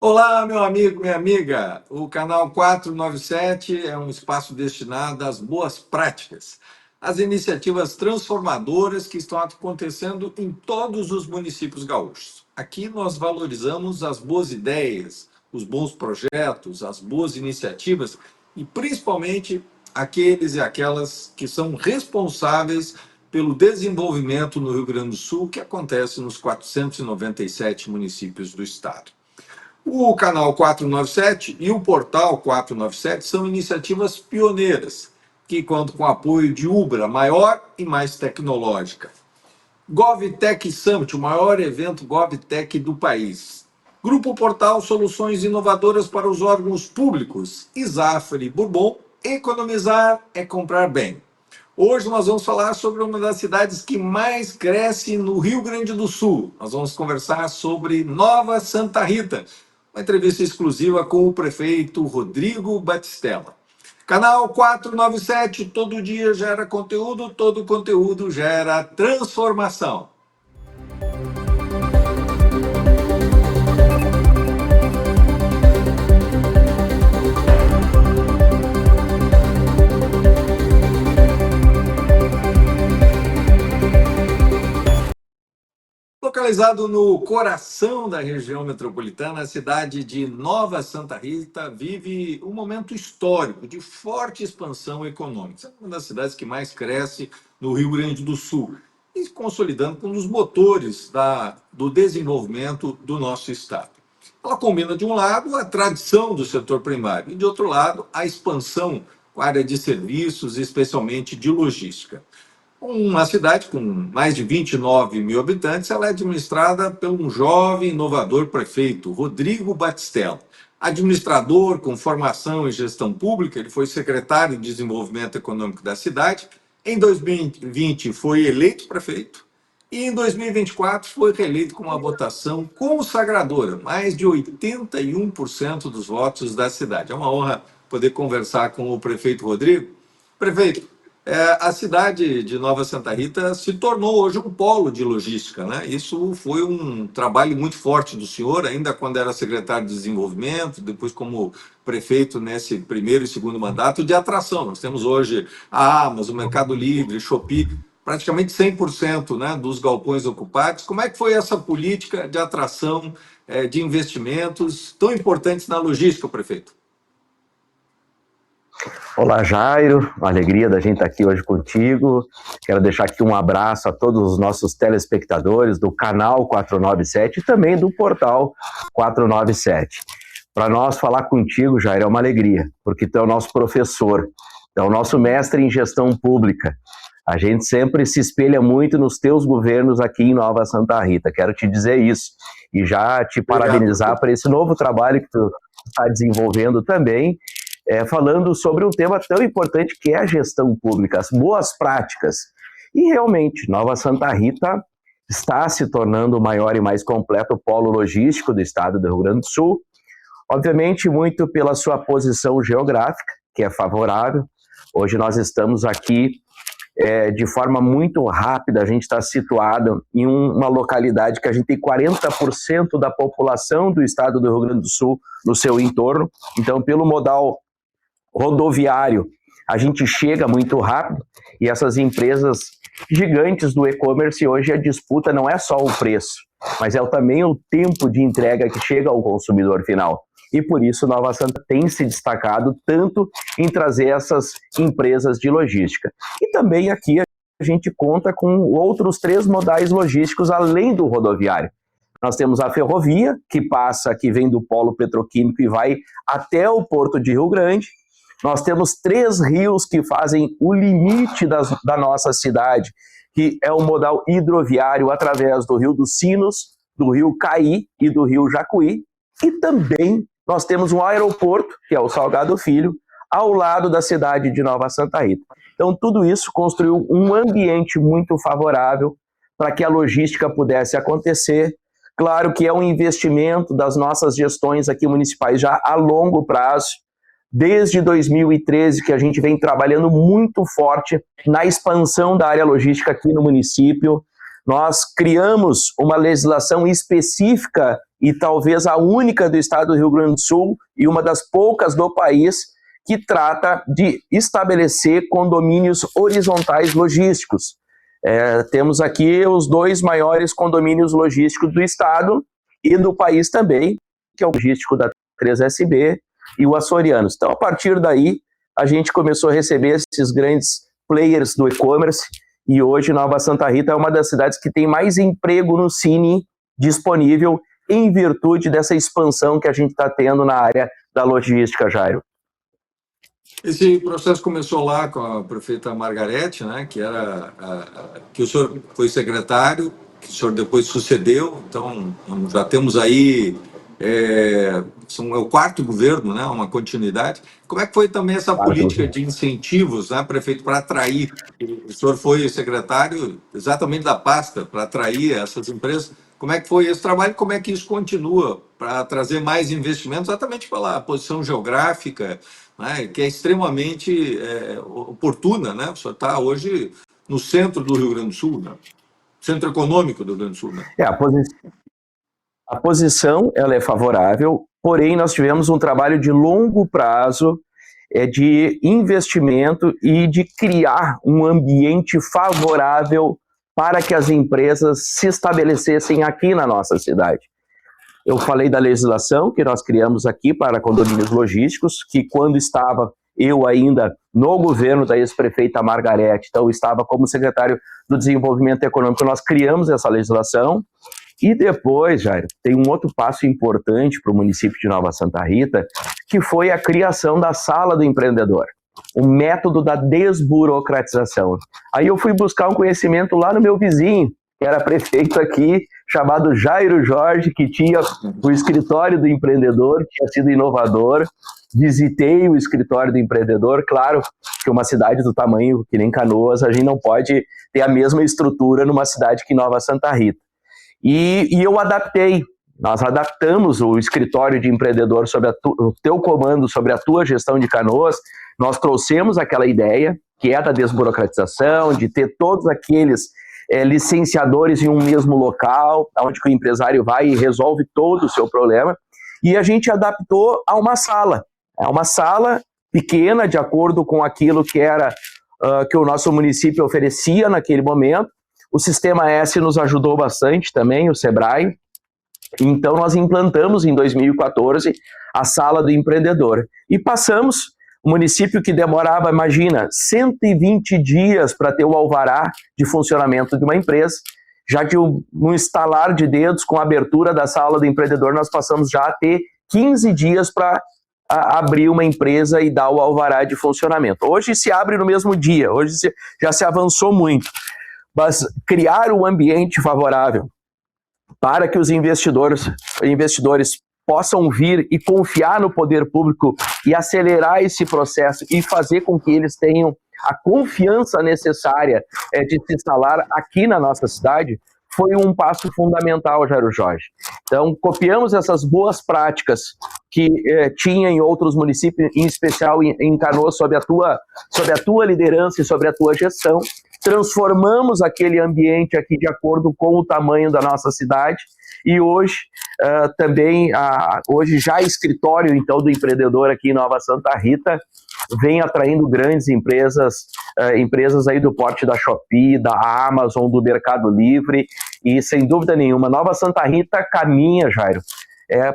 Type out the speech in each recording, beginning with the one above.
Olá, meu amigo, minha amiga. O canal 497 é um espaço destinado às boas práticas, às iniciativas transformadoras que estão acontecendo em todos os municípios gaúchos. Aqui nós valorizamos as boas ideias, os bons projetos, as boas iniciativas e principalmente aqueles e aquelas que são responsáveis pelo desenvolvimento no Rio Grande do Sul, que acontece nos 497 municípios do estado. O canal 497 e o portal 497 são iniciativas pioneiras, que contam com o apoio de Ubra, maior e mais tecnológica. GovTech Summit, o maior evento GovTech do país. Grupo Portal Soluções Inovadoras para os Órgãos Públicos, Isafre Bourbon, economizar é comprar bem. Hoje nós vamos falar sobre uma das cidades que mais cresce no Rio Grande do Sul. Nós vamos conversar sobre Nova Santa Rita, uma entrevista exclusiva com o prefeito Rodrigo Batistella. Canal 497, todo dia gera conteúdo, todo conteúdo gera transformação. Localizado no coração da região metropolitana, a cidade de Nova Santa Rita vive um momento histórico de forte expansão econômica. É uma das cidades que mais cresce no Rio Grande do Sul e consolidando como um dos motores do desenvolvimento do nosso estado. Ela combina, de um lado, a tradição do setor primário e, de outro lado, a expansão com a área de serviços, especialmente de logística. Uma cidade com mais de 29 mil habitantes, ela é administrada por um jovem inovador prefeito, Rodrigo Batistella. Administrador com formação em gestão pública, ele foi secretário de Desenvolvimento Econômico da cidade. Em 2020 foi eleito prefeito e em 2024 foi reeleito com uma votação consagradora, mais de 81% dos votos da cidade. É uma honra poder conversar com o prefeito Rodrigo. Prefeito, a cidade de Nova Santa Rita se tornou hoje um polo de logística, né? Isso foi um trabalho muito forte do senhor, ainda quando era secretário de Desenvolvimento, depois como prefeito nesse primeiro e segundo mandato, de atração. Nós temos hoje a Amazon, o Mercado Livre, Shopee, praticamente 100%, né, dos galpões ocupados. Como é que foi essa política de atração de investimentos tão importantes na logística, prefeito? Olá, Jairo, uma alegria da gente estar aqui hoje contigo. Quero deixar aqui um abraço a todos os nossos telespectadores do canal 497 e também do portal 497. Para nós falar contigo, Jairo, é uma alegria, porque tu é o nosso professor, tu é o nosso mestre em gestão pública. A gente sempre se espelha muito nos teus governos aqui em Nova Santa Rita. Quero te dizer isso e já te parabenizar por esse novo trabalho que tu está desenvolvendo também. Falando sobre um tema tão importante que é a gestão pública, as boas práticas. E realmente, Nova Santa Rita está se tornando o maior e mais completo polo logístico do estado do Rio Grande do Sul, obviamente muito pela sua posição geográfica, que é favorável. Hoje nós estamos aqui de forma muito rápida, a gente está situado em uma localidade que a gente tem 40% da população do estado do Rio Grande do Sul no seu entorno, então pelo modal rodoviário, a gente chega muito rápido e essas empresas gigantes do e-commerce, hoje a disputa não é só o preço, mas também o tempo de entrega que chega ao consumidor final. E por isso Nova Santa tem se destacado tanto em trazer essas empresas de logística. E também aqui a gente conta com outros 3 modais logísticos além do rodoviário. Nós temos a ferrovia, que vem do polo petroquímico e vai até o Porto de Rio Grande. Nós temos 3 rios que fazem o limite da nossa cidade, que é o modal hidroviário através do Rio dos Sinos, do Rio Caí e do Rio Jacuí. E também nós temos um aeroporto, que é o Salgado Filho, ao lado da cidade de Nova Santa Rita. Então, tudo isso construiu um ambiente muito favorável para que a logística pudesse acontecer. Claro que é um investimento das nossas gestões aqui municipais já a longo prazo. Desde 2013 que a gente vem trabalhando muito forte na expansão da área logística aqui no município. Nós criamos uma legislação específica e talvez a única do estado do Rio Grande do Sul e uma das poucas do país que trata de estabelecer condomínios horizontais logísticos. Temos aqui os 2 maiores condomínios logísticos do estado e do país também, que é o logístico da 3SB e o Açorianos. Então, a partir daí, a gente começou a receber esses grandes players do e-commerce e hoje Nova Santa Rita é uma das cidades que tem mais emprego no Cine disponível em virtude dessa expansão que a gente está tendo na área da logística, Jairo. Esse processo começou lá com a prefeita Margarete, né, que o senhor foi secretário, que o senhor depois sucedeu, então já temos aí, é o 4º governo, né, uma continuidade. Como é que foi também essa política de incentivos, né, prefeito, para atrair? O senhor foi secretário exatamente da pasta, para atrair essas empresas. Como é que foi esse trabalho? Como é que isso continua para trazer mais investimentos, exatamente pela posição geográfica, né, que é extremamente oportuna, né? O senhor está hoje no centro do Rio Grande do Sul, né? Centro econômico do Rio Grande do Sul, né? A posição ela é favorável, porém nós tivemos um trabalho de longo prazo de investimento e de criar um ambiente favorável para que as empresas se estabelecessem aqui na nossa cidade. Eu falei da legislação que nós criamos aqui para condomínios logísticos, que quando estava eu ainda no governo da ex-prefeita Margarete, então estava como secretário do Desenvolvimento Econômico, nós criamos essa legislação. E depois, Jair, tem um outro passo importante para o município de Nova Santa Rita, que foi a criação da Sala do Empreendedor, o método da desburocratização. Aí eu fui buscar um conhecimento lá no meu vizinho, que era prefeito aqui, chamado Jairo Jorge, que tinha o escritório do empreendedor, tinha sido inovador. Visitei o escritório do empreendedor. Claro que uma cidade do tamanho que nem Canoas, a gente não pode ter a mesma estrutura numa cidade que Nova Santa Rita. E eu adaptei, nós adaptamos o escritório de empreendedor sobre o teu comando, sobre a tua gestão de Canoas. Nós trouxemos aquela ideia, que é da desburocratização, de ter todos aqueles licenciadores em um mesmo local, onde o empresário vai e resolve todo o seu problema, e a gente adaptou a uma sala. É uma sala pequena, de acordo com aquilo que era que o nosso município oferecia naquele momento. O Sistema S nos ajudou bastante também, o Sebrae. Então, nós implantamos em 2014 a Sala do Empreendedor. E passamos, o município que demorava, imagina, 120 dias para ter o alvará de funcionamento de uma empresa, já que no estalar de dedos, com a abertura da Sala do Empreendedor, nós passamos já a ter 15 dias para abrir uma empresa e dar o alvará de funcionamento. Hoje se abre no mesmo dia, hoje já se avançou muito. Mas criar um ambiente favorável para que os investidores possam vir e confiar no poder público e acelerar esse processo e fazer com que eles tenham a confiança necessária de se instalar aqui na nossa cidade, foi um passo fundamental, Jairo Jorge. Então, copiamos essas boas práticas que tinha em outros municípios, em especial em Canoas, sob a tua liderança e sobre a tua gestão, transformamos aquele ambiente aqui de acordo com o tamanho da nossa cidade, e hoje hoje já escritório então do empreendedor aqui em Nova Santa Rita vem atraindo grandes empresas aí do porte da Shopee, da Amazon, do Mercado Livre, e sem dúvida nenhuma Nova Santa Rita caminha, Jairo,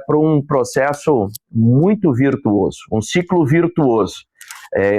para um processo muito virtuoso, um ciclo virtuoso.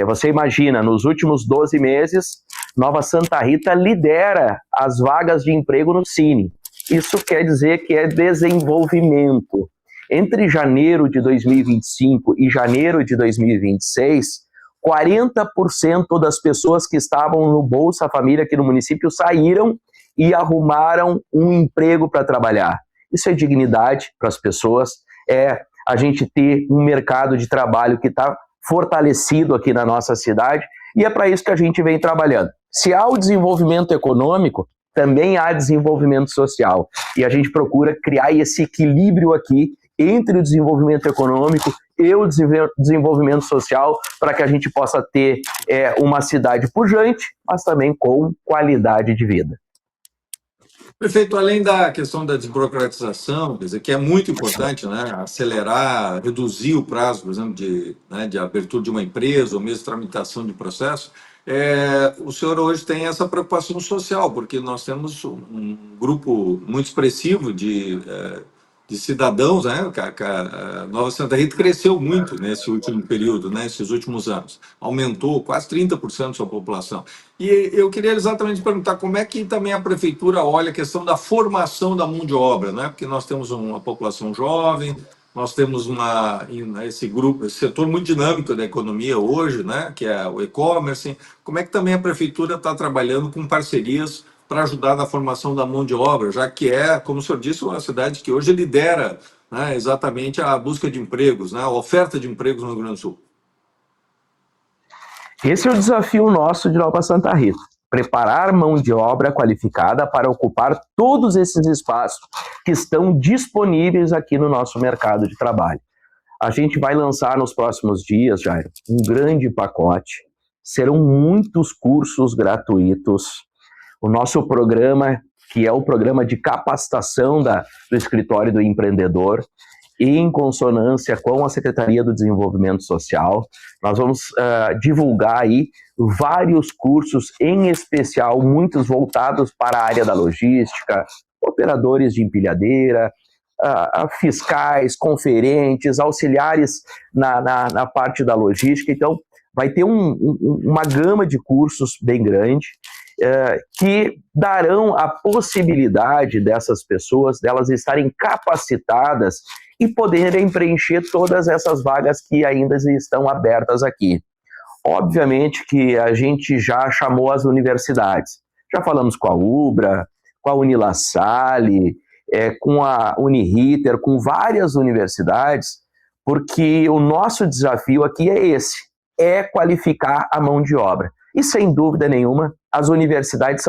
Você imagina, nos últimos 12 meses, Nova Santa Rita lidera as vagas de emprego no Cine. Isso quer dizer que é desenvolvimento. Entre janeiro de 2025 e janeiro de 2026, 40% das pessoas que estavam no Bolsa Família aqui no município saíram e arrumaram um emprego para trabalhar. Isso é dignidade para as pessoas, é a gente ter um mercado de trabalho que está fortalecido aqui na nossa cidade, e é para isso que a gente vem trabalhando. Se há o desenvolvimento econômico, também há desenvolvimento social, e a gente procura criar esse equilíbrio aqui entre o desenvolvimento econômico e o desenvolvimento social, para que a gente possa ter uma cidade pujante, mas também com qualidade de vida. Prefeito, além da questão da desburocratização, quer dizer, que é muito importante, né, acelerar, reduzir o prazo, por exemplo, de abertura de uma empresa ou mesmo tramitação de processo, o senhor hoje tem essa preocupação social, porque nós temos um grupo muito expressivo de cidadãos, né? A Nova Santa Rita cresceu muito nesse último período, né? Nesses últimos anos. Aumentou quase 30% sua população. E eu queria exatamente perguntar como é que também a prefeitura olha a questão da formação da mão de obra, né? Porque nós temos uma população jovem, nós temos esse grupo, esse setor muito dinâmico da economia hoje, né? Que é o e-commerce. Como é que também a prefeitura está trabalhando com parcerias para ajudar na formação da mão de obra, já que como o senhor disse, uma cidade que hoje lidera, né, exatamente a busca de empregos, né, a oferta de empregos no Rio Grande do Sul? Esse é o desafio nosso de Nova Santa Rita. Preparar mão de obra qualificada para ocupar todos esses espaços que estão disponíveis aqui no nosso mercado de trabalho. A gente vai lançar nos próximos dias, Jairo, um grande pacote. Serão muitos cursos gratuitos. O nosso programa, que é o programa de capacitação do Escritório do Empreendedor, em consonância com a Secretaria do Desenvolvimento Social, nós vamos divulgar aí vários cursos, em especial muitos voltados para a área da logística, operadores de empilhadeira, fiscais, conferentes, auxiliares na parte da logística. Então, vai ter uma gama de cursos bem grande, que darão a possibilidade dessas pessoas, delas estarem capacitadas e poderem preencher todas essas vagas que ainda estão abertas aqui. Obviamente que a gente já chamou as universidades, já falamos com a UBRA, com a Unilassalle, com a Uniriter, com várias universidades, porque o nosso desafio aqui é esse, é qualificar a mão de obra. E sem dúvida nenhuma, as universidades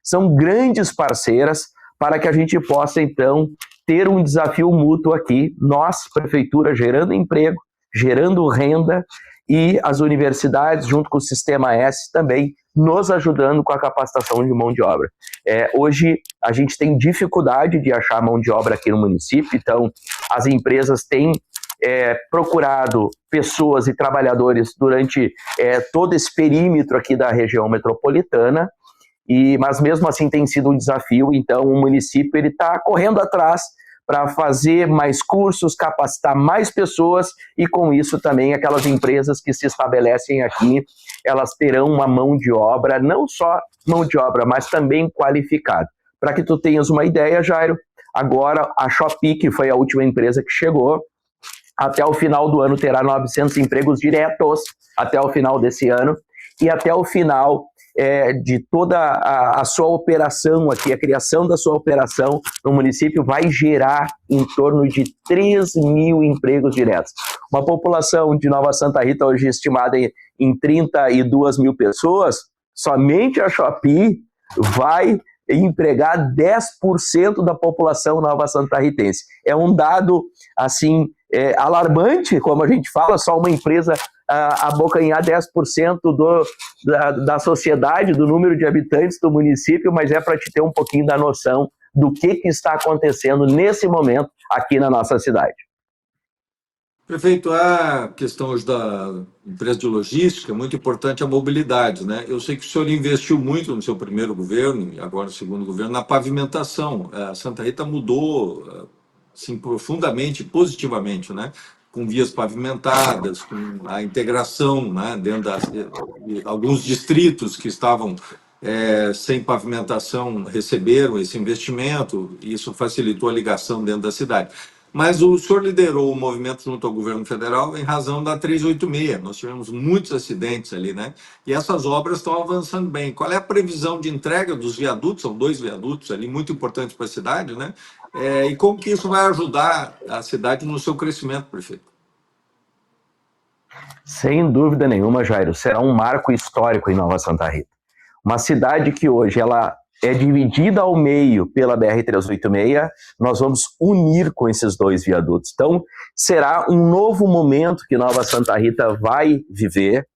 são grandes parceiras para que a gente possa, então, ter um desafio mútuo aqui, nós, prefeitura, gerando emprego, gerando renda, e as universidades, junto com o Sistema S, também nos ajudando com a capacitação de mão de obra. Hoje, a gente tem dificuldade de achar mão de obra aqui no município, então as empresas têm procurado pessoas e trabalhadores durante todo esse perímetro aqui da região metropolitana, mas mesmo assim tem sido um desafio. Então o município está correndo atrás para fazer mais cursos, capacitar mais pessoas, e com isso também aquelas empresas que se estabelecem aqui, elas terão uma mão de obra, não só mão de obra, mas também qualificada. Para que tu tenhas uma ideia, Jairo, agora a Shopee, que foi a última empresa que chegou, até o final do ano terá 900 empregos diretos, até o final desse ano, e até o final de toda a sua operação aqui, a criação da sua operação no município vai gerar em torno de 3 mil empregos diretos. Uma população de Nova Santa Rita hoje estimada em 32 mil pessoas, somente a Shopee vai empregar 10% da população nova santarritense. É um dado, assim, alarmante, como a gente fala, só uma empresa abocanhar 10% da sociedade, do número de habitantes do município, mas é para te ter um pouquinho da noção do que está acontecendo nesse momento aqui na nossa cidade. Prefeito, a questão hoje da empresa de logística, muito importante a mobilidade, né? Eu sei que o senhor investiu muito no seu primeiro governo, e agora no segundo governo, na pavimentação. A Santa Rita mudou, assim, profundamente, positivamente, né? Com vias pavimentadas, com a integração, né? Dentro de alguns distritos que estavam sem pavimentação receberam esse investimento, e isso facilitou a ligação dentro da cidade. Mas o senhor liderou o movimento junto ao governo federal em razão da 386. Nós tivemos muitos acidentes ali, né? E essas obras estão avançando bem. Qual é a previsão de entrega dos viadutos? São 2 viadutos ali muito importantes para a cidade, né? E como que isso vai ajudar a cidade no seu crescimento, prefeito? Sem dúvida nenhuma, Jairo, será um marco histórico em Nova Santa Rita. Uma cidade que hoje ela é dividida ao meio pela BR-386, nós vamos unir com esses 2 viadutos. Então, será um novo momento que Nova Santa Rita vai viver.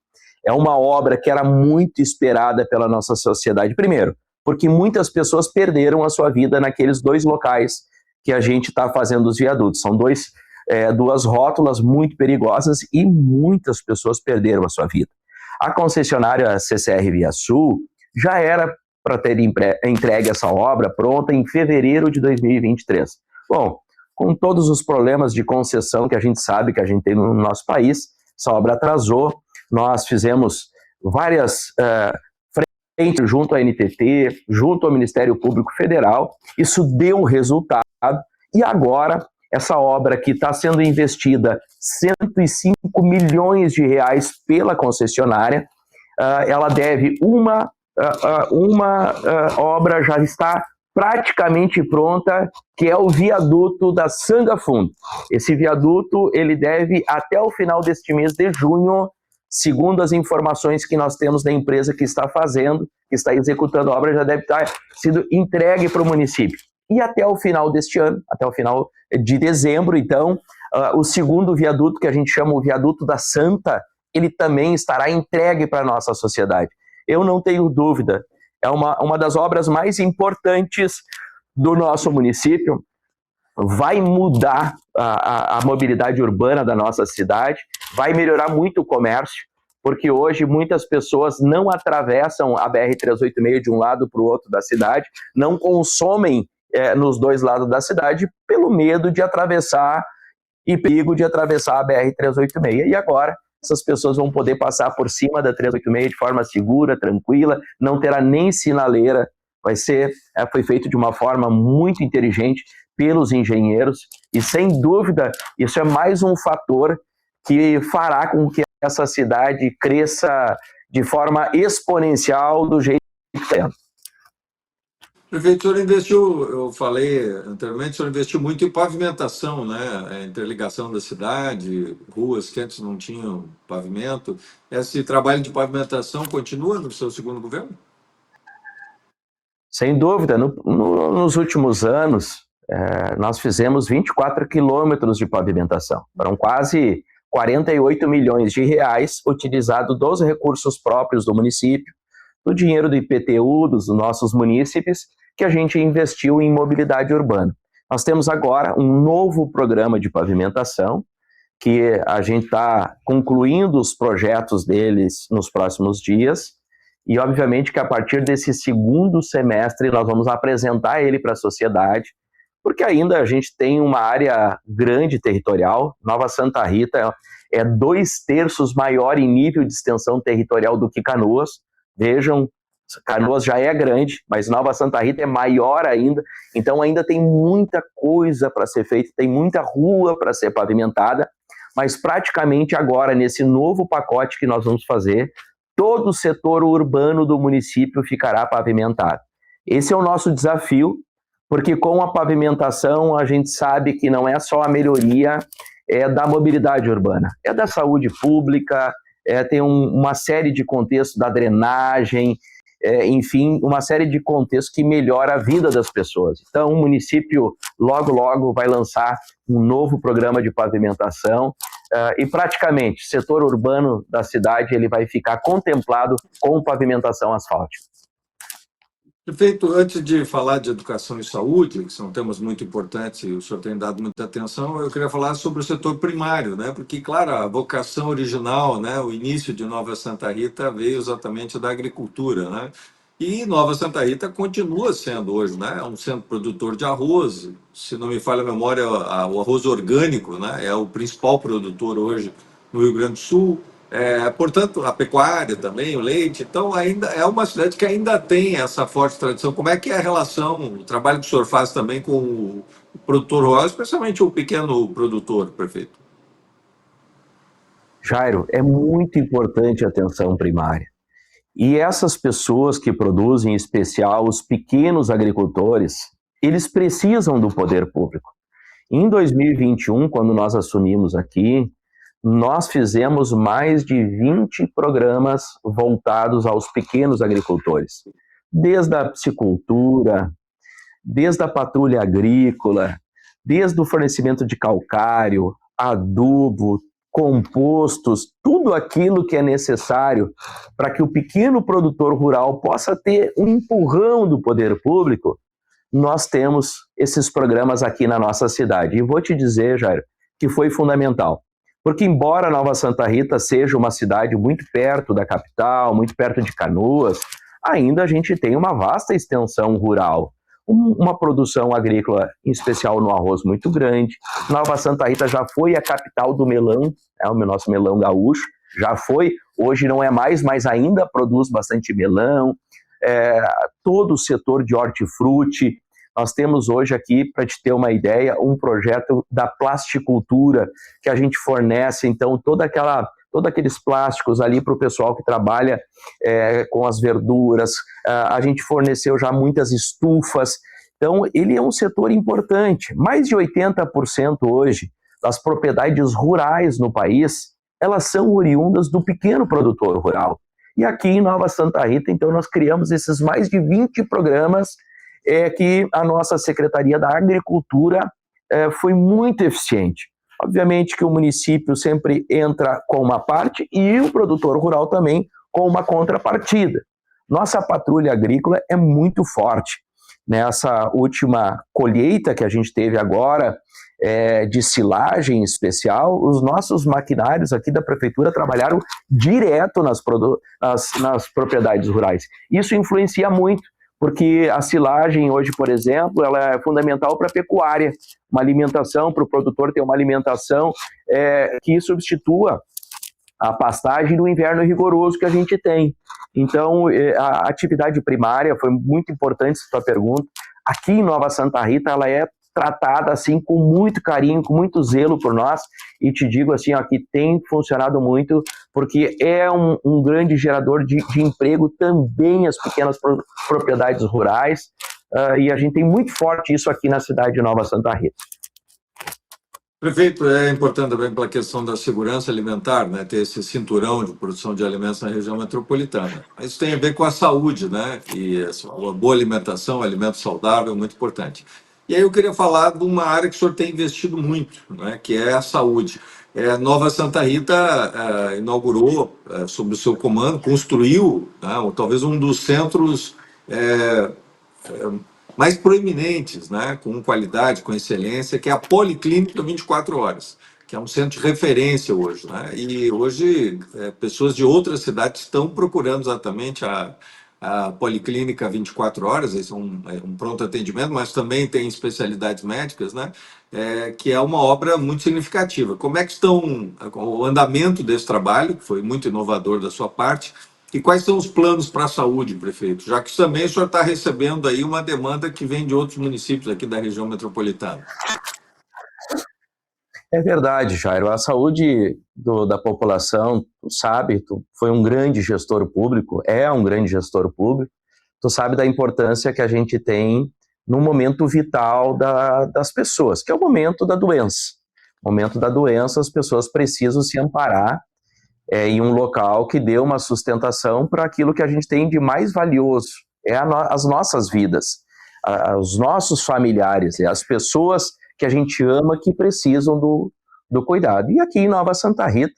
É uma obra que era muito esperada pela nossa sociedade. Primeiro, porque muitas pessoas perderam a sua vida naqueles 2 locais que a gente está fazendo os viadutos. São duas rótulas muito perigosas e muitas pessoas perderam a sua vida. A concessionária CCR ViaSul já era para ter entregue essa obra pronta em fevereiro de 2023. Bom, com todos os problemas de concessão que a gente sabe que a gente tem no nosso país, essa obra atrasou. Nós fizemos várias frentes junto à NTT, junto ao Ministério Público Federal. Isso deu resultado e agora essa obra que está sendo investida 105 milhões de reais pela concessionária, ela deve uma obra já está praticamente pronta, que é o viaduto da Sanga Fundo. Esse viaduto ele deve até o final deste mês de junho, segundo as informações que nós temos da empresa que está fazendo, que está executando a obra, já deve estar sido entregue para o município. E até o final deste ano, até o final de dezembro, então, o segundo viaduto, que a gente chama o viaduto da Santa, ele também estará entregue para a nossa sociedade. Eu não tenho dúvida, é uma das obras mais importantes do nosso município, vai mudar a mobilidade urbana da nossa cidade, vai melhorar muito o comércio, porque hoje muitas pessoas não atravessam a BR-386 de um lado para o outro da cidade, não consomem nos 2 lados da cidade pelo medo de atravessar e perigo de atravessar a BR-386. E agora essas pessoas vão poder passar por cima da 386 de forma segura, tranquila, não terá nem sinaleira, foi feito de uma forma muito inteligente pelos engenheiros e, sem dúvida, isso é mais um fator que fará com que essa cidade cresça de forma exponencial do jeito que está. Prefeito, o senhor investiu, eu falei anteriormente, o senhor investiu muito em pavimentação, né? Interligação da cidade, ruas que antes não tinham pavimento. Esse trabalho de pavimentação continua no seu segundo governo? Sem dúvida. Nos últimos anos, nós fizemos 24 quilômetros de pavimentação. Foram quase 48 milhões de reais utilizados dos recursos próprios do município, do dinheiro do IPTU, dos nossos munícipes, que a gente investiu em mobilidade urbana. Nós temos agora um novo programa de pavimentação, que a gente está concluindo os projetos deles nos próximos dias, e obviamente que a partir desse segundo semestre nós vamos apresentar ele para a sociedade, porque ainda a gente tem uma área grande territorial. Nova Santa Rita é 2/3 maior em nível de extensão territorial do que Canoas. Vejam, Canoas já é grande, mas Nova Santa Rita é maior ainda, então ainda tem muita coisa para ser feita, tem muita rua para ser pavimentada, mas praticamente agora, nesse novo pacote que nós vamos fazer, todo o setor urbano do município ficará pavimentado. Esse é o nosso desafio, porque com a pavimentação a gente sabe que não é só a melhoria da mobilidade urbana, é da saúde pública, tem uma série de contextos da drenagem, enfim, uma série de contextos que melhora a vida das pessoas. Então, o município logo, logo vai lançar um novo programa de pavimentação e praticamente o setor urbano da cidade ele vai ficar contemplado com pavimentação asfáltica. Prefeito, antes de falar de educação e saúde, que são temas muito importantes e o senhor tem dado muita atenção, eu queria falar sobre o setor primário, né? Porque, claro, a vocação original, né, o início de Nova Santa Rita veio exatamente da agricultura, né? E Nova Santa Rita continua sendo hoje, né? É um centro produtor de arroz, se não me falha a memória, o arroz orgânico, né? É o principal produtor hoje no Rio Grande do Sul. Portanto, a pecuária também, o leite, então ainda é uma cidade que ainda tem essa forte tradição. Como é que é a relação, o trabalho que o senhor faz também com o produtor rural, especialmente o pequeno produtor, prefeito? Jairo, é muito importante a atenção primária. E essas pessoas que produzem, em especial os pequenos agricultores, eles precisam do poder público. Em 2021, quando nós assumimos aqui, nós fizemos mais de 20 programas voltados aos pequenos agricultores, desde a piscicultura, desde a patrulha agrícola, desde o fornecimento de calcário, adubo, compostos, tudo aquilo que é necessário para que o pequeno produtor rural possa ter um empurrão do poder público, nós temos esses programas aqui na nossa cidade. E vou te dizer, Jair, que foi fundamental. Porque embora Nova Santa Rita seja uma cidade muito perto da capital, muito perto de Canoas, ainda a gente tem uma vasta extensão rural. Uma produção agrícola, em especial no arroz, muito grande. Nova Santa Rita já foi a capital do melão, o nosso melão gaúcho, já foi, hoje não é mais, mas ainda produz bastante melão. Todo o setor de hortifruti. Nós temos hoje aqui, para te ter uma ideia, um projeto da plasticultura, que a gente fornece, então, todos aqueles plásticos ali para o pessoal que trabalha com as verduras. A gente forneceu já muitas estufas. Então, ele é um setor importante. Mais de 80% hoje das propriedades rurais no país, elas são oriundas do pequeno produtor rural. E aqui em Nova Santa Rita, então, nós criamos esses mais de 20 programas que a nossa Secretaria da Agricultura foi muito eficiente. Obviamente que o município sempre entra com uma parte e o produtor rural também com uma contrapartida. Nossa patrulha agrícola é muito forte. Nessa última colheita que a gente teve agora, de silagem especial, os nossos maquinários aqui da prefeitura trabalharam direto nas propriedades rurais. Isso influencia muito, porque a silagem hoje, por exemplo, ela é fundamental para a pecuária, uma alimentação, para o produtor ter uma alimentação que substitua a pastagem do inverno rigoroso que a gente tem. Então, a atividade primária foi muito importante, essa tua pergunta. Aqui em Nova Santa Rita, ela é tratada assim com muito carinho, com muito zelo por nós, e te digo assim, ó, que tem funcionado muito, porque é um grande gerador de emprego também as pequenas propriedades rurais, e a gente tem muito forte isso aqui na cidade de Nova Santa Rita. Prefeito, é importante também pela questão da segurança alimentar, né, ter esse cinturão de produção de alimentos na região metropolitana. Isso tem a ver com a saúde, né, e a boa alimentação, alimento saudável é muito importante. E aí eu queria falar de uma área que o senhor tem investido muito, né, que é a saúde. Nova Santa Rita inaugurou, sob o seu comando, construiu, né, talvez um dos centros mais proeminentes, né, com qualidade, com excelência, que é a Policlínica 24 horas, que é um centro de referência hoje, né? E hoje pessoas de outras cidades estão procurando exatamente a Policlínica 24 horas, esse é um pronto atendimento, mas também tem especialidades médicas, né? Que é uma obra muito significativa. Como é que estão o andamento desse trabalho, que foi muito inovador da sua parte, e quais são os planos para a saúde, prefeito? Já que também o senhor está recebendo aí uma demanda que vem de outros municípios aqui da região metropolitana. É verdade, Jairo. A saúde da população, tu sabe, tu foi um grande gestor público, é um grande gestor público, tu sabe da importância que a gente tem no momento vital das pessoas, que é o momento da doença. No momento da doença, as pessoas precisam se amparar em um local que dê uma sustentação para aquilo que a gente tem de mais valioso, as nossas vidas, os nossos familiares, as pessoas que a gente ama que precisam do cuidado. E aqui em Nova Santa Rita,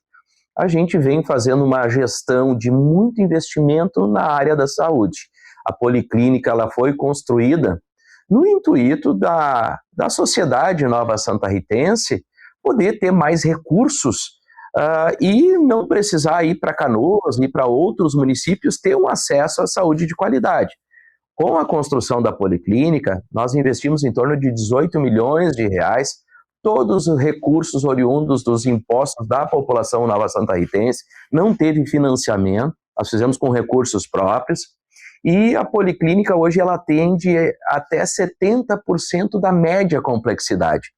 a gente vem fazendo uma gestão de muito investimento na área da saúde. A Policlínica ela foi construída no intuito da sociedade nova santarritense poder ter mais recursos e não precisar ir para Canoas, ir para outros municípios, ter um acesso à saúde de qualidade. Com a construção da Policlínica, nós investimos em torno de 18 milhões de reais, todos os recursos oriundos dos impostos da população nova santarritense, não teve financiamento, nós fizemos com recursos próprios, e a Policlínica hoje ela atende até 70% da média complexidade,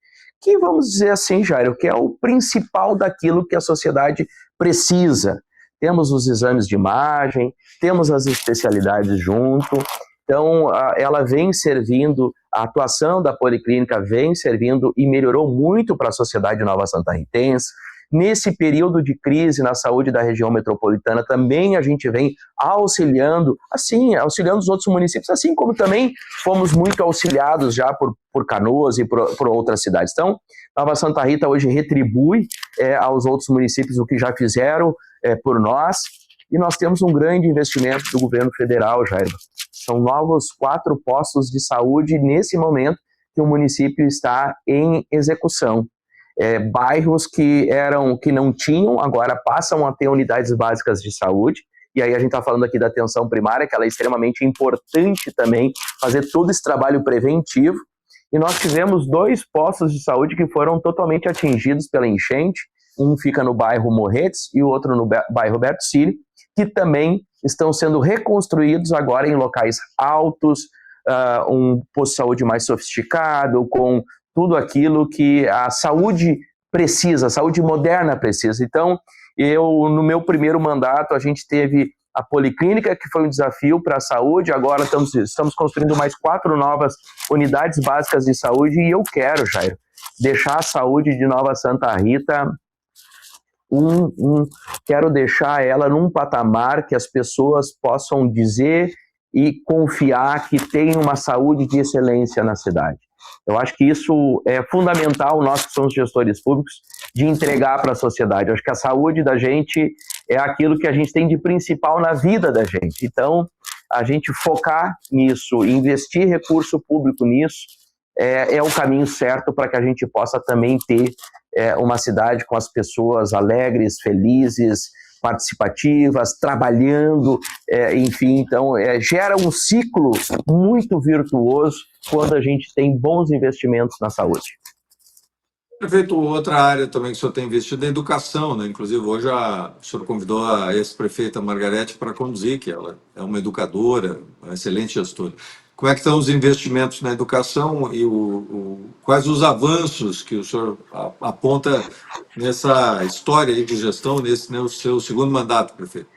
que vamos dizer assim, Jairo, que é o principal daquilo que a sociedade precisa. Temos os exames de imagem, temos as especialidades junto, então ela vem servindo, a atuação da Policlínica vem servindo e melhorou muito para a sociedade nova santarritense. Nesse período de crise na saúde da região metropolitana, também a gente vem auxiliando os outros municípios, assim como também fomos muito auxiliados já por Canoas e por outras cidades. Então, Nova Santa Rita hoje retribui aos outros municípios o que já fizeram por nós, e nós temos um grande investimento do governo federal, Jair. São novos 4 postos de saúde nesse momento que o município está em execução. Bairros que não tinham, agora passam a ter unidades básicas de saúde, e aí a gente está falando aqui da atenção primária, que ela é extremamente importante também, fazer todo esse trabalho preventivo, e nós tivemos 2 postos de saúde que foram totalmente atingidos pela enchente, um fica no bairro Morretes e o outro no bairro Roberto Cílio, que também estão sendo reconstruídos agora em locais altos, um posto de saúde mais sofisticado, com tudo aquilo que a saúde precisa, a saúde moderna precisa. Então, no meu primeiro mandato, a gente teve a policlínica, que foi um desafio para a saúde, agora estamos construindo mais 4 novas unidades básicas de saúde, e eu quero, Jair, deixar a saúde de Nova Santa Rita, quero deixar ela num patamar que as pessoas possam dizer e confiar que tem uma saúde de excelência na cidade. Eu acho que isso é fundamental, nós que somos gestores públicos, de entregar para a sociedade. Eu acho que a saúde da gente é aquilo que a gente tem de principal na vida da gente. Então, a gente focar nisso, investir recurso público nisso, é o caminho certo para que a gente possa também ter uma cidade com as pessoas alegres, felizes, participativas, trabalhando, enfim, então gera um ciclo muito virtuoso quando a gente tem bons investimentos na saúde. Prefeito, outra área também que o senhor tem investido é a educação, né? Inclusive, hoje o senhor convidou a ex-prefeita Margarete para conduzir, que ela é uma educadora, uma excelente gestora. Como é que estão os investimentos na educação e quais os avanços que o senhor aponta nessa história aí de gestão, nesse seu segundo mandato, prefeito?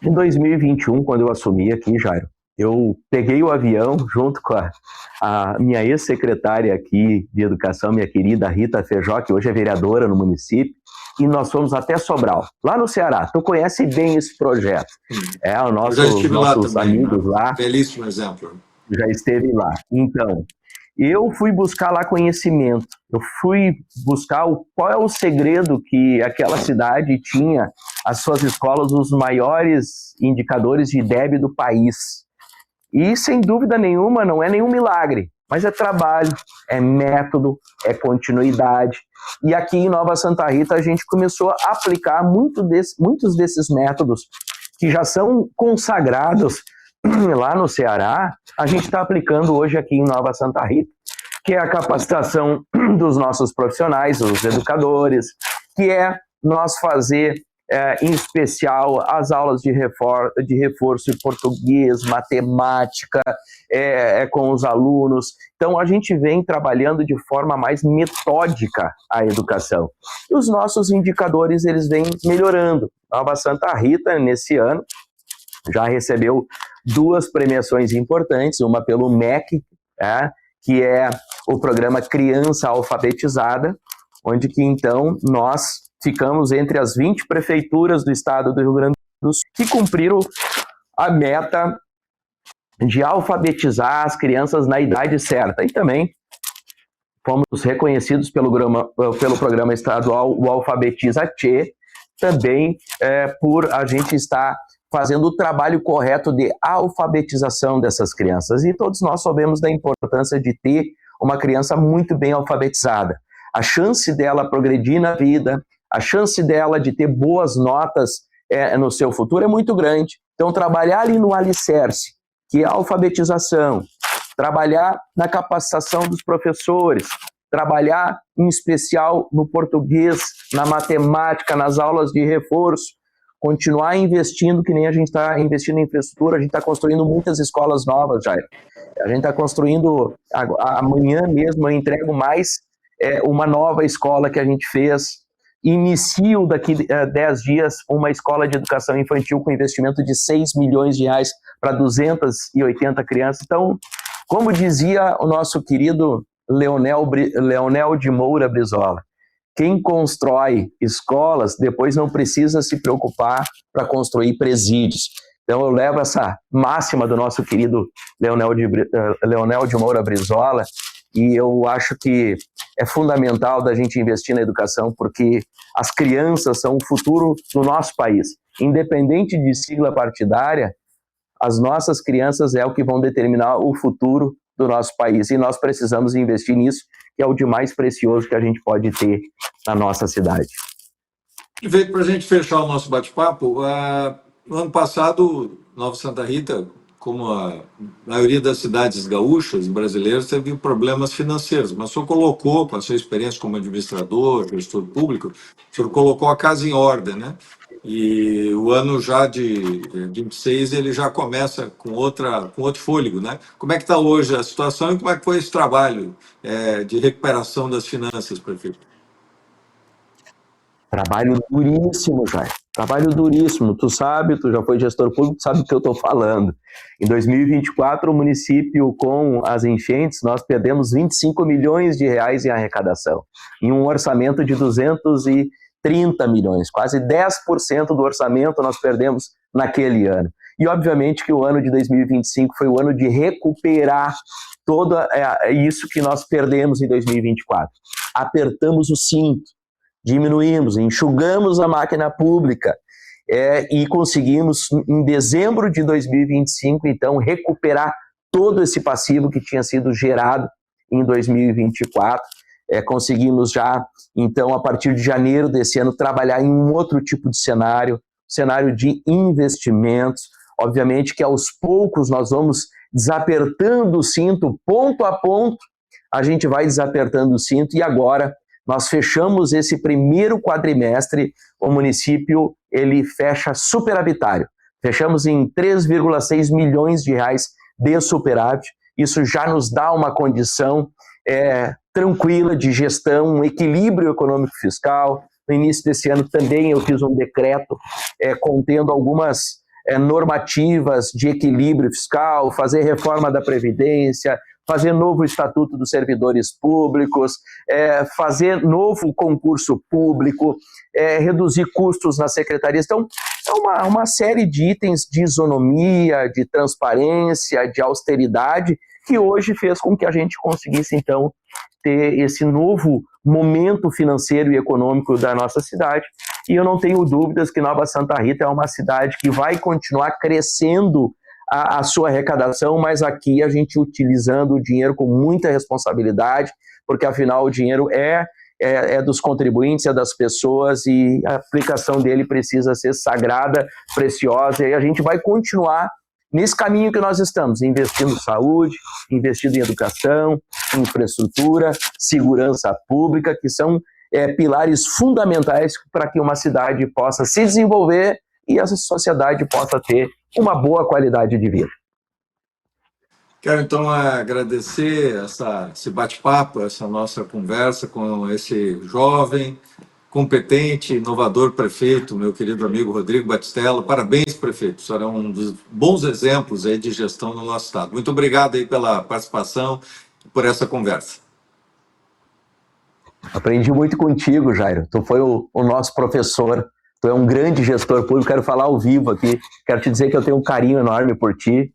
Em 2021, quando eu assumi aqui, Jairo, eu peguei o avião junto com a minha ex-secretária aqui de educação, minha querida Rita Feijó, que hoje é vereadora no município, e nós fomos até Sobral, lá no Ceará. Tu conhece bem esse projeto. Os nossos amigos lá. Belíssimo exemplo. Já esteve lá. Então, eu fui buscar lá conhecimento. Eu fui buscar qual é o segredo que aquela cidade tinha, as suas escolas, os maiores indicadores de IDEB do país. E, sem dúvida nenhuma, não é nenhum milagre, mas é trabalho, é método, é continuidade. E aqui em Nova Santa Rita a gente começou a aplicar muitos desses métodos que já são consagrados lá no Ceará, a gente está aplicando hoje aqui em Nova Santa Rita, que é a capacitação dos nossos profissionais, os educadores, que é nós fazer, em especial, as aulas de reforço em português, matemática, com os alunos. Então, a gente vem trabalhando de forma mais metódica a educação. E os nossos indicadores, eles vêm melhorando. Nova Santa Rita, nesse ano, já recebeu 2 premiações importantes, uma pelo MEC, que é o programa Criança Alfabetizada, onde que, então, nós ficamos entre as 20 prefeituras do estado do Rio Grande do Sul que cumpriram a meta de alfabetizar as crianças na idade certa. E também fomos reconhecidos pelo programa estadual, o Alfabetiza Tchê, também por a gente estar fazendo o trabalho correto de alfabetização dessas crianças. E todos nós sabemos da importância de ter uma criança muito bem alfabetizada. A chance dela progredir na vida, a chance dela de ter boas notas no seu futuro é muito grande. Então, trabalhar ali no alicerce, que é a alfabetização, trabalhar na capacitação dos professores, trabalhar em especial no português, na matemática, nas aulas de reforço, continuar investindo, que nem a gente está investindo em infraestrutura, a gente está construindo muitas escolas novas, Jair. A gente está construindo, amanhã mesmo eu entrego mais uma nova escola que a gente fez. Inicio daqui a 10 dias uma escola de educação infantil com investimento de 6 milhões de reais para 280 crianças. Então, como dizia o nosso querido Leonel de Moura Brizola, Quem constrói escolas depois não precisa se preocupar para construir presídios. Então eu levo essa máxima do nosso querido Leonel de Moura Brizola, e eu acho que é fundamental da gente investir na educação, porque as crianças são o futuro do nosso país. Independente de sigla partidária, as nossas crianças é o que vão determinar o futuro do nosso país, e nós precisamos investir nisso, que é o de mais precioso que a gente pode ter na nossa cidade. E veio para a gente fechar o nosso bate-papo, no ano passado, Nova Santa Rita, como a maioria das cidades gaúchas brasileiras, teve problemas financeiros, mas o senhor colocou, com a sua experiência como administrador, gestor público, o senhor colocou a casa em ordem, né? E o ano já de 26 ele já começa com outro fôlego, né? Como é que está hoje a situação e como é que foi esse trabalho de recuperação das finanças, prefeito? Trabalho duríssimo, Jair. Trabalho duríssimo. Tu sabe, tu já foi gestor público, tu sabe do que eu estou falando. Em 2024, o município, com as enchentes, nós perdemos 25 milhões de reais em arrecadação, em um orçamento de 230 milhões. Quase 10% do orçamento nós perdemos naquele ano. E, obviamente, que o ano de 2025 foi o ano de recuperar todo isso que nós perdemos em 2024. Apertamos o cinto, diminuímos, enxugamos a máquina pública e conseguimos, em dezembro de 2025, então, recuperar todo esse passivo que tinha sido gerado em 2024. Conseguimos já, então, a partir de janeiro desse ano, trabalhar em um outro tipo de cenário de investimentos. Obviamente que aos poucos nós vamos desapertando o cinto, ponto a ponto, a gente vai desapertando o cinto, e agora nós fechamos esse primeiro quadrimestre, o município ele fecha superavitário. Fechamos em 3,6 milhões de reais de superávit. Isso já nos dá uma condição tranquila de gestão, um equilíbrio econômico fiscal. No início desse ano também eu fiz um decreto contendo algumas normativas de equilíbrio fiscal, fazer reforma da Previdência, fazer novo Estatuto dos Servidores Públicos, fazer novo concurso público, reduzir custos nas secretarias. Então, é uma série de itens de isonomia, de transparência, de austeridade, que hoje fez com que a gente conseguisse, então, ter esse novo momento financeiro e econômico da nossa cidade. E eu não tenho dúvidas que Nova Santa Rita é uma cidade que vai continuar crescendo a sua arrecadação, mas aqui a gente utilizando o dinheiro com muita responsabilidade, porque afinal o dinheiro é dos contribuintes, é das pessoas, e a aplicação dele precisa ser sagrada, preciosa, e a gente vai continuar nesse caminho que nós estamos, investindo em saúde, investindo em educação, infraestrutura, segurança pública, que são pilares fundamentais para que uma cidade possa se desenvolver e a sociedade possa ter uma boa qualidade de vida. Quero então agradecer esse bate-papo, essa nossa conversa com esse jovem, competente, inovador prefeito, meu querido amigo Rodrigo Battistello. Parabéns, prefeito. O senhor é um dos bons exemplos aí de gestão no nosso estado. Muito obrigado aí pela participação e por essa conversa. Aprendi muito contigo, Jairo. Tu foi o nosso professor. Tu é um grande gestor público. Quero falar ao vivo aqui. Quero te dizer que eu tenho um carinho enorme por ti,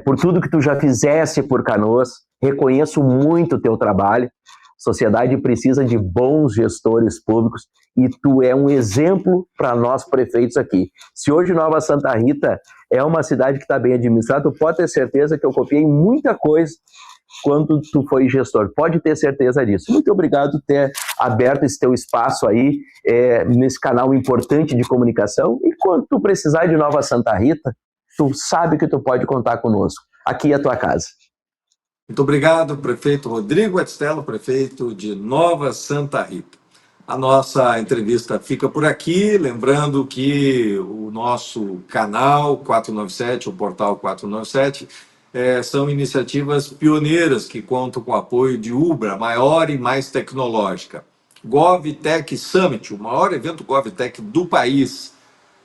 por tudo que tu já fizeste por Canoas. Reconheço muito o teu trabalho. A sociedade precisa de bons gestores públicos e tu é um exemplo para nós prefeitos aqui. Se hoje Nova Santa Rita é uma cidade que está bem administrada, tu pode ter certeza que eu copiei muita coisa quando tu foi gestor. Pode ter certeza disso. Muito obrigado por ter aberto esse teu espaço aí, nesse canal importante de comunicação. E quando tu precisar de Nova Santa Rita, tu sabe que tu pode contar conosco. Aqui é a tua casa. Muito obrigado, prefeito Rodrigo Battistello, prefeito de Nova Santa Rita. A nossa entrevista fica por aqui, lembrando que o nosso canal 497, o portal 497, são iniciativas pioneiras que contam com o apoio de Ubra, a maior e mais tecnológica. GovTech Summit, o maior evento GovTech do país.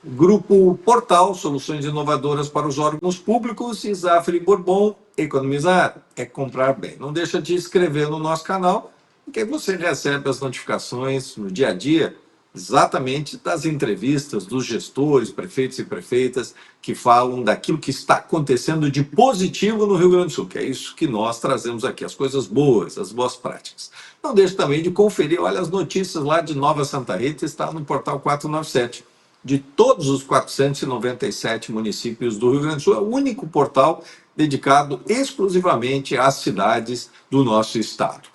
Grupo Portal, soluções inovadoras para os órgãos públicos. E Zafre Bourbon, economizar é comprar bem. Não deixa de se inscrever no nosso canal porque aí você recebe as notificações no dia a dia, exatamente das entrevistas dos gestores, prefeitos e prefeitas, que falam daquilo que está acontecendo de positivo no Rio Grande do Sul, que é isso que nós trazemos aqui, as coisas boas, as boas práticas. Não deixe também de conferir, olha, as notícias lá de Nova Santa Rita, está no portal 497. De todos os 497 municípios do Rio Grande do Sul, é o único portal dedicado exclusivamente às cidades do nosso estado.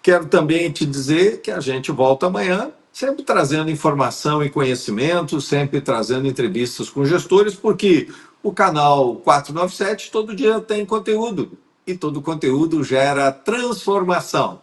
Quero também te dizer que a gente volta amanhã, sempre trazendo informação e conhecimento, sempre trazendo entrevistas com gestores, porque o canal 497 todo dia tem conteúdo, e todo conteúdo gera transformação.